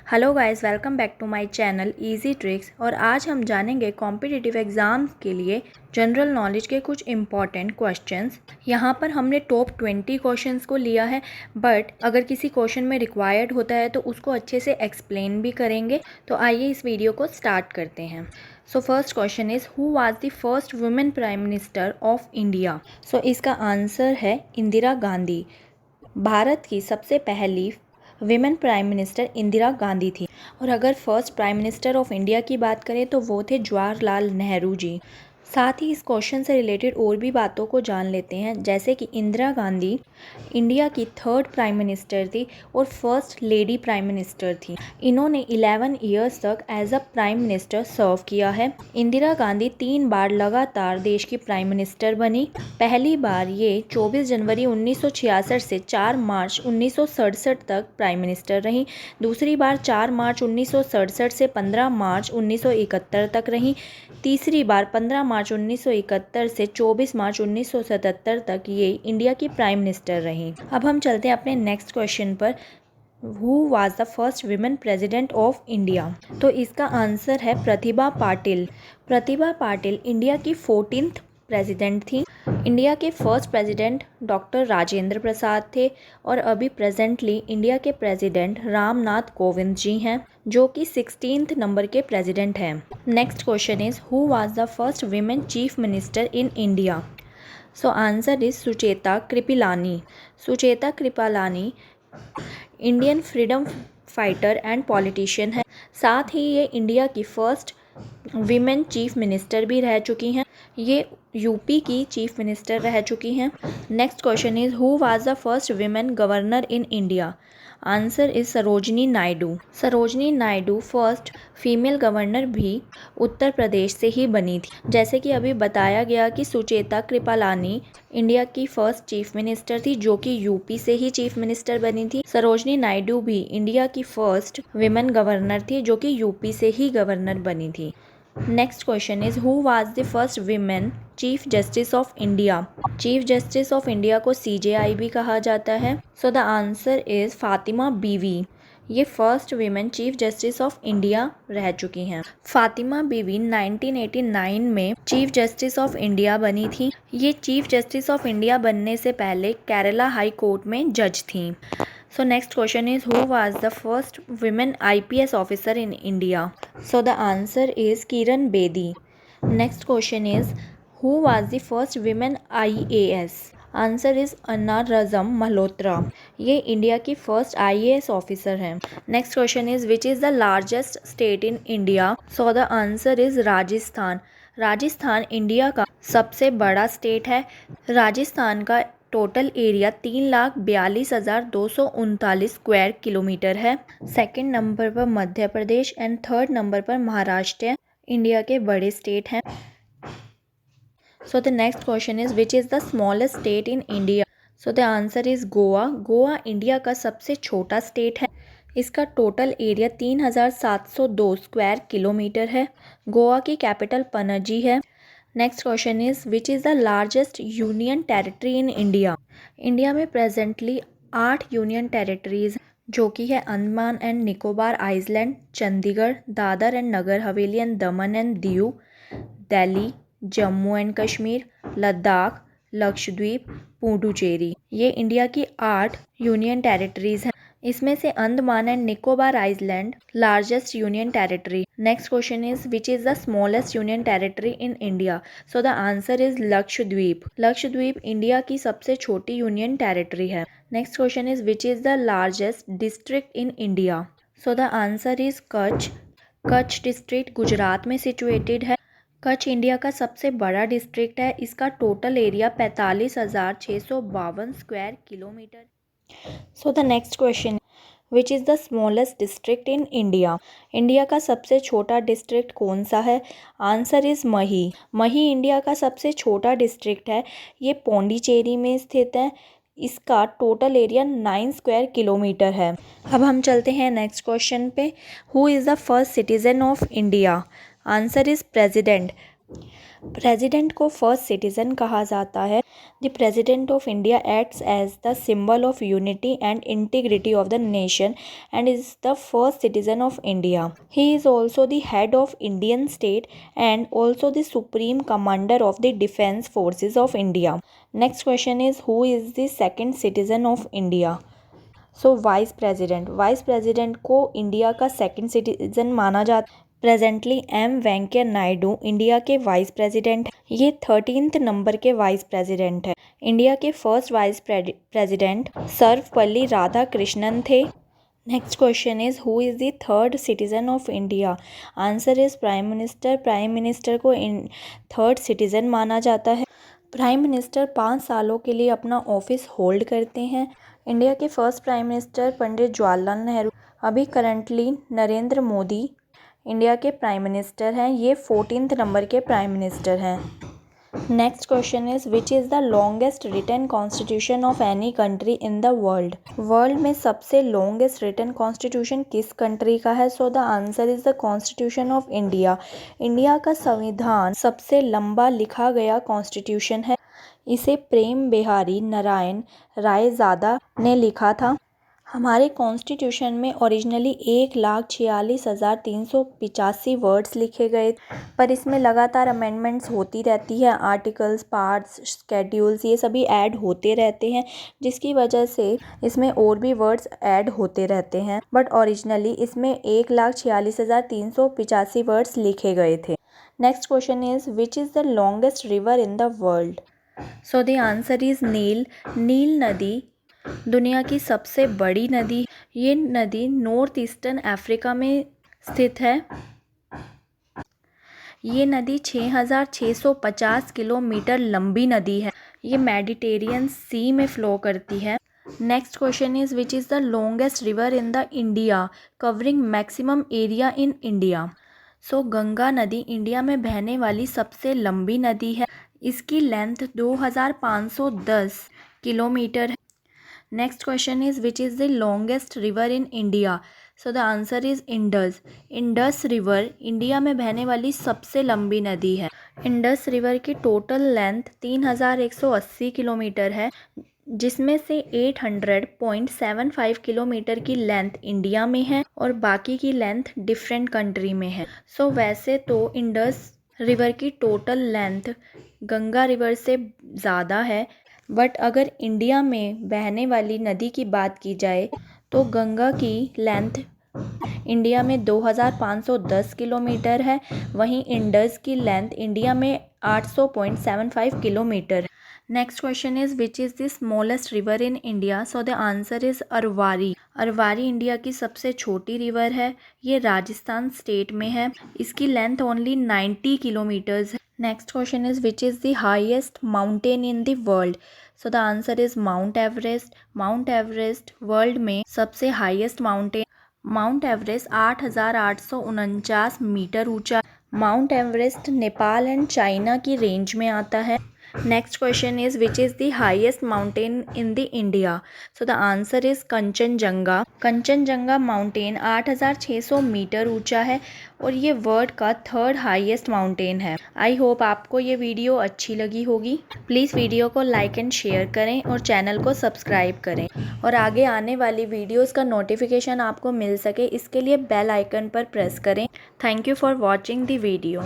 Hello guys, welcome back to my channel easy tricks. और आज हम जानेंगे कॉम्पिटिटिव एग्ज़ाम्स के लिए जनरल नॉलेज के कुछ इम्पॉर्टेंट क्वेश्चंस। यहाँ पर हमने टॉप 20 क्वेश्चंस को लिया है, बट अगर किसी क्वेश्चन में रिक्वायर्ड होता है तो उसको अच्छे से एक्सप्लेन भी करेंगे। तो आइए इस वीडियो को स्टार्ट करते हैं। So first question is who was the first women prime minister of India. So इसका आंसर है इंदिरा गांधी। भारत की सबसे पहली women prime minister Indira Gandhi थी। और अगर first prime minister of India की बात करें तो वो थे जवाहरलाल नेहरू जी। साथ ही इस क्वेश्चन से रिलेटेड और भी बातों को जान लेते हैं, जैसे कि इंदिरा गांधी इंडिया की थर्ड प्राइम मिनिस्टर थी और फर्स्ट लेडी प्राइम मिनिस्टर थी। इन्होंने 11 इयर्स तक एज अ प्राइम मिनिस्टर सर्व किया है। इंदिरा गांधी 3 बार लगातार देश की प्राइम मिनिस्टर बनी। पहली बार ये 24 जनवरी 1966 से 4 मार्च 1967 तक प्राइम मिनिस्टर रहीं। दूसरी बार 4 मार्च 1967 से 15 मार्च 1971 तक रहीं। तीसरी बार 15 मार्च 1971 से 24 मार्च 1977 तक ये इंडिया की प्राइम मिनिस्टर रहीं। अब हम चलते हैं अपने नेक्स्ट क्वेश्चन पर। Who was the first women president of India. तो इसका आंसर है प्रतिभा पाटिल। प्रतिभा पाटिल इंडिया की 14th प्रेसिडेंट थी। इंडिया के first president doctor Rajendra Prasad थे और अभी प्रेजेंटली इंडिया के प्रेसिडेंट रामनाथ कोविंद जी हैं, जो कि 16th नंबर के प्रेसिडेंट हैं। Next question is who was the first women chief minister in India. So answer is Sucheta Kripalani. Sucheta Kripalani Indian freedom fighter and politician है। साथ ही ये इंडिया की फर्स्ट विमेन चीफ मिनिस्टर भी रह चुकी हैं। ये यूपी की चीफ मिनिस्टर रह चुकी हैं। Next question is who was the first women governor in India. Answer is Sarojini Naidu. Sarojini Naidu first female governor भी उत्तर प्रदेश से ही बनी थी। जैसे कि अभी बताया गया कि सुचेता कृपलानी इंडिया की फर्स्ट चीफ मिनिस्टर थी, जो कि यूपी से ही चीफ मिनिस्टर बनी थी। सरोजनी नायडू भी इंडिया की फर्स्ट विमेन गवर्नर थी, जो कि यूपी से ही गवर्नर बनी थी। Next question is who was the first women chief justice of India. Chief justice of India को CJI भी कहा जाता है। So the answer is Fatima बीवी। ये first women chief justice of India रह चुकी हैं। फातिमा बीवी 1989 में चीफ जस्टिस ऑफ इंडिया बनी थी। ये चीफ जस्टिस ऑफ इंडिया बनने से पहले केरला हाई कोर्ट में जज थी। So next question is who was the first women IPS officer in India? So the answer is Kiran Bedi. Next question is who was the first women IAS? Answer is Anna Rajam Malhotra. ये India की first IAS officer हैं। Next question is which is the largest state in India. So the answer is Rajasthan. Rajasthan India का सबसे बड़ा state है। राजस्थान का total area 3,42,239 square kilometre है। Second number पर Madhya Pradesh and third number पर महाराष्ट्र इंडिया के बड़े स्टेट हैं। So the next question is which is the smallest state in India. So the answer is Goa. Goa India का सबसे छोटा स्टेट है। इसका टोटल एरिया 3,702 स्क्वायर किलोमीटर है। गोवा की कैपिटल पणजी है। Next question is which is the largest union territory in India. India में presently 8 union territories जो कि है Andaman and Nicobar island, Chandigarh, Dadra and Nagar Haveli and Daman and Diu, Delhi, Jammu and Kashmir, Ladakh, Lakshadweep, Puducherry. ये इंडिया की 8 यूनियन टेरिटरीज हैं। इसमें से Andaman and Nicobar island largest union territory. Next question is which is the smallest union territory in India. So the answer is Lakshadweep. Lakshadweep India की सबसे छोटी यूनियन टेरिटरी है। Next question is which is the largest district in India. So the answer is Kutch. Kutch district Gujarat में situated है। Kutch India का सबसे बड़ा district है। इसका total area 45,652 square kilometre. So the next question which is the smallest district in India. India का सबसे छोटा डिस्ट्रिक्ट कौन सा है। आंसर इज़ मही। मही इंडिया का सबसे छोटा डिस्ट्रिक्ट है। ये पौंडीचेरी में स्थित है। इसका टोटल एरिया 9 स्क्वायर किलोमीटर है। अब हम चलते हैं नेक्स्ट क्वेश्चन पे। Who is the first citizen of India. Answer is president. President को फर्स्ट सिटीज़न कहा जाता है। The President of India acts as the symbol of unity and integrity of the nation and is the first citizen of India. He is also the head of Indian state and also the supreme commander of the defense forces of India. Next question is, who is the second citizen of India? So vice president को India का second citizen माना जाता है। Presently M Venkaiah Naidu India के vice president हैं। ये 13th number के vice president हैं। इंडिया के first vice president Sarvepalli Radhakrishnan थे। Next question is, who is the third citizen of India? Answer is prime minister. Prime minister को थर्ड सिटीजन माना जाता है। प्राइम मिनिस्टर 5 सालों के लिए अपना ऑफिस होल्ड करते हैं। इंडिया के first prime minister Pandit Jawaharlal Nehru. अभी करंटली नरेंद्र मोदी इंडिया के प्राइम मिनिस्टर हैं। ये 14th नंबर के प्राइम मिनिस्टर हैं। Next question is, which is the longest written constitution of any country in the world? World में सबसे लॉन्गेस्ट रिटन कॉन्स्टिट्यूशन किस कंट्री का है? So the answer is the constitution of India. India का संविधान सबसे लंबा लिखा गया कॉन्स्टिट्यूशन है। इसे प्रेम बिहारी नारायण रायजादा ने लिखा था। हमारे कॉन्स्टिट्यूशन में ओरिजिनली 1,46,385 वर्ड्स लिखे गए, पर इसमें लगातार अमेंडमेंट्स होती रहती है। आर्टिकल्स, पार्ट्स, स्केड्यूल्स ये सभी ऐड होते रहते हैं, जिसकी वजह से इसमें और भी वर्ड्स ऐड होते रहते हैं। बट ओरिजिनली इसमें 1,46,385 वर्ड्स लिखे गए थे। Next question is, which is the longest river in the world? So the answer is Nile. Nile नदी दुनिया की सबसे बड़ी नदी। ये नदी नॉर्थ ईस्टर्न अफ्रीका में स्थित है। ये नदी 6,650 किलोमीटर लंबी नदी है। ये मेडिटेरियन सी में फ्लो करती है। Next question is, which is the longest river in the India covering maximum area in India? So Ganga नदी इंडिया में बहने वाली सबसे लंबी नदी है। इसकी लेंथ 2,510 किलोमीटर है। Next question is, which is the longest river in India? So the answer is Indus. Indus river India में बहने वाली सबसे लंबी नदी है। इंडस रिवर की टोटल लेंथ 3,180 किलोमीटर है, जिसमें से 800.75 किलोमीटर की लेंथ इंडिया में है और बाकी की लेंथ डिफरेंट कंट्री में है। सो वैसे तो इंडस रिवर की टोटल लेंथ गंगा रिवर से ज़्यादा है, बट अगर इंडिया में बहने वाली नदी की बात की जाए तो गंगा की लेंथ इंडिया में 2,510 किलोमीटर है। वहीं इंडस की लेंथ इंडिया में 800.75 किलोमीटर है। Next question is, which is the smallest river in India? So the answer is Arvari. Arvari India की सबसे छोटी रिवर है। ये राजस्थान स्टेट में है। इसकी लेंथ ओनली 90 किलोमीटर्स है। Next question is, which is the highest mountain in the world? So the answer is Mount Everest. Mount Everest world में सबसे highest mountain. Mount Everest 8,849 metre ऊंचा। Mount Everest Nepal and China की range में आता है। Next question is, which is the highest mountain in the India? So the answer is Kanchenjunga. Kanchenjunga mountain 8,600 metre ऊंचा है और ये वर्ल्ड का 3rd हाईएस्ट माउंटेन है। आई होप आपको ये वीडियो अच्छी लगी होगी। प्लीज़ वीडियो को लाइक एंड शेयर करें और चैनल को सब्सक्राइब करें और आगे आने वाली वीडियोस का नोटिफिकेशन आपको मिल सके, इसके लिए बेल आइकन पर प्रेस करें। Thank you for watching the video.